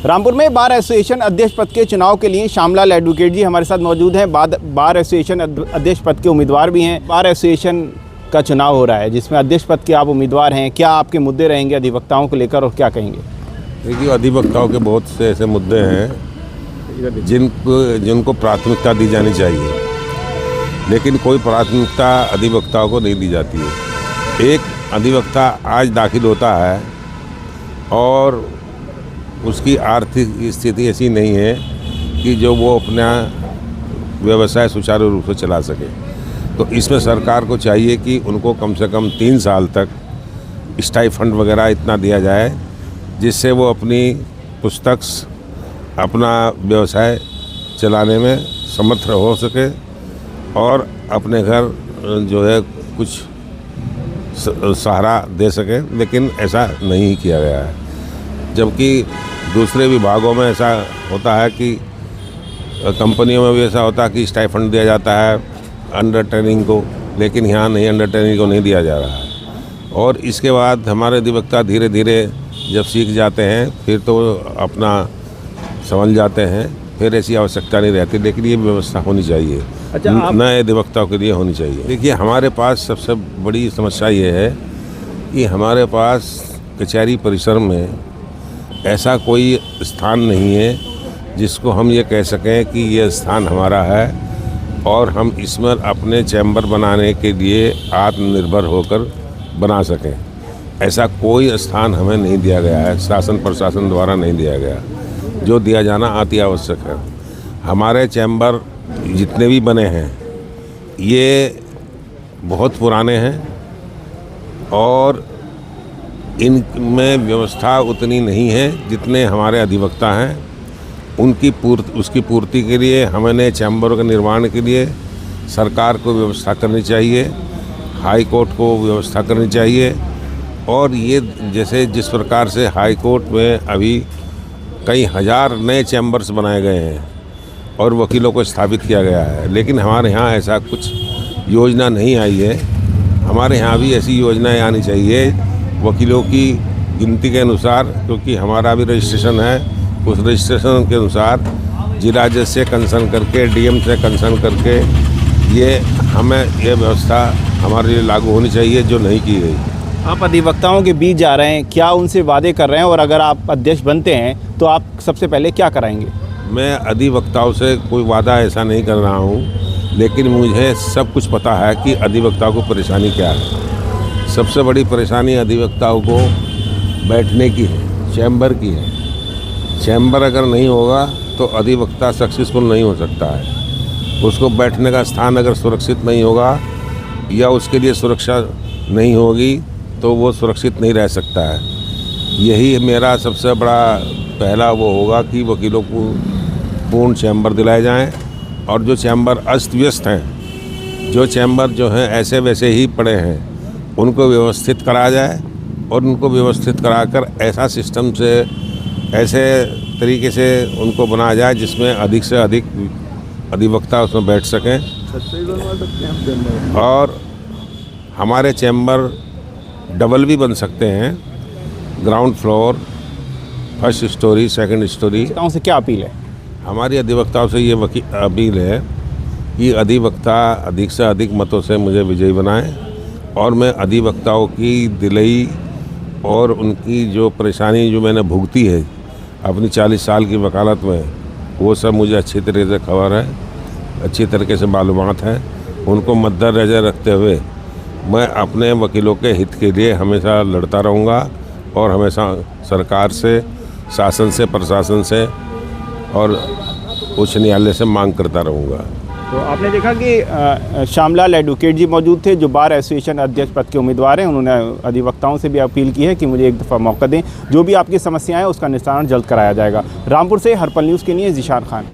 रामपुर में bar association अध्यक्ष पद के चुनाव के लिए श्यामलाल एडवोकेट जी हमारे साथ मौजूद हैं। बार एसोसिएशन अध्यक्ष पद के उम्मीदवार भी हैं। बार एसोसिएशन का चुनाव हो रहा है जिसमें अध्यक्ष पद के आप उम्मीदवार हैं। क्या आपके मुद्दे रहेंगे अधिवक्ताओं को लेकर और क्या कहेंगे? देखिए, अधिवक्ताओं के बहुत से ऐसे मुद्दे हैं जिनको प्राथमिकता दी जानी चाहिए, लेकिन कोई प्राथमिकता अधिवक्ताओं को नहीं दी जाती है। एक अधिवक्ता आज दाखिल होता है और उसकी आर्थिक स्थिति ऐसी नहीं है कि जो वो अपना व्यवसाय सुचारू रूप से चला सके, तो इसमें सरकार को चाहिए कि उनको कम से कम 3 साल तक स्टाइफंड वगैरह इतना दिया जाए जिससे वो अपनी पुस्तक अपना व्यवसाय चलाने में समर्थ हो सके और अपने घर जो है कुछ सहारा दे सके। लेकिन ऐसा नहीं किया गया है, जबकि दूसरे विभागों में ऐसा होता है कि कंपनियों में भी ऐसा होता है कि स्टाइफंड दिया जाता है अंडर ट्रेनिंग को, लेकिन यहाँ नहीं, अंडर ट्रेनिंग को नहीं दिया जा रहा है। और इसके बाद हमारे अधिवक्ता धीरे धीरे जब सीख जाते हैं फिर तो अपना समझ जाते हैं, फिर ऐसी आवश्यकता नहीं रहती। लेकिन ये व्यवस्था होनी चाहिए, नए अधिवक्ताओं के लिए होनी चाहिए। देखिए, हमारे पास सबसे बड़ी समस्या ये है कि हमारे पास कचहरी परिसर में ऐसा कोई स्थान नहीं है जिसको हम ये कह सकें कि ये स्थान हमारा है और हम इसमें अपने चैम्बर बनाने के लिए आत्मनिर्भर होकर बना सकें। ऐसा कोई स्थान हमें नहीं दिया गया है, शासन प्रशासन द्वारा नहीं दिया गया, जो दिया जाना अति आवश्यक है। हमारे चैम्बर जितने भी बने हैं ये बहुत पुराने हैं और इनमें व्यवस्था उतनी नहीं है जितने हमारे अधिवक्ता हैं। उसकी पूर्ति के लिए हमें चैम्बरों के निर्माण के लिए सरकार को व्यवस्था करनी चाहिए, हाई कोर्ट को व्यवस्था करनी चाहिए। और ये जैसे जिस प्रकार से हाई कोर्ट में अभी कई हज़ार नए चैम्बर्स बनाए गए हैं और वकीलों को स्थापित किया गया है, लेकिन हमारे यहाँ ऐसा कुछ योजना नहीं आई है। हमारे यहाँ भी ऐसी योजनाएं आनी चाहिए वकीलों की गिनती के अनुसार, क्योंकि हमारा भी रजिस्ट्रेशन है। उस रजिस्ट्रेशन के अनुसार जिला जज से कंसर्न करके, डीएम से कंसर्न करके हमें ये व्यवस्था हमारे लिए लागू होनी चाहिए, जो नहीं की गई। आप अधिवक्ताओं के बीच जा रहे हैं, क्या उनसे वादे कर रहे हैं और अगर आप अध्यक्ष बनते हैं तो आप सबसे पहले क्या कराएंगे? मैं अधिवक्ताओं से कोई वादा ऐसा नहीं कर रहा हूँ, लेकिन मुझे सब कुछ पता है कि अधिवक्ताओं को परेशानी क्या है। सबसे बड़ी परेशानी अधिवक्ताओं को बैठने की है, चैम्बर की है। चैम्बर अगर नहीं होगा तो अधिवक्ता सक्सेसफुल नहीं हो सकता है। उसको बैठने का स्थान अगर सुरक्षित नहीं होगा या उसके लिए सुरक्षा नहीं होगी तो वो सुरक्षित नहीं रह सकता है। यही मेरा सबसे बड़ा पहला वो होगा कि वकीलों को पूर्ण चैम्बर दिलाए जाएं और जो चैम्बर अस्त व्यस्त हैं, जो चैम्बर जो हैं ऐसे वैसे ही पड़े हैं, उनको व्यवस्थित कराया जाए और उनको व्यवस्थित कराकर ऐसा सिस्टम से, ऐसे तरीके से उनको बनाया जाए जिसमें अधिक से अधिक अधिवक्ता उसमें बैठ सकें। और हमारे चैम्बर डबल भी बन सकते हैं, ground floor, first story, second story. अधिवक्ताओं से क्या अपील है? हमारी अधिवक्ताओं से ये अपील है कि अधिवक्ता अधिक से अधिक मतों से मुझे विजयी बनाएं और मैं अधिवक्ताओं की दिलई और उनकी जो परेशानी जो मैंने भुगती है अपनी 40 साल की वकालत में, वो सब मुझे अच्छी तरह से खबर है, अच्छी तरीके से मालूमात है। उनको मद्देनज़र रखते हुए मैं अपने वकीलों के हित के लिए हमेशा लड़ता रहूँगा और हमेशा सरकार से, शासन से, प्रशासन से और उच्च न्यायालय से मांग करता रहूँगा। तो आपने देखा कि श्यामलाल एडवोकेट जी मौजूद थे जो बार एसोसिएशन अध्यक्ष पद के उम्मीदवार हैं। उन्होंने अधिवक्ताओं से भी अपील की है कि मुझे एक दफ़ा मौका दें, जो भी आपकी समस्याएं हैं उसका निस्तारण जल्द कराया जाएगा। रामपुर से हरपल न्यूज़ के लिए ज़ीशान खान।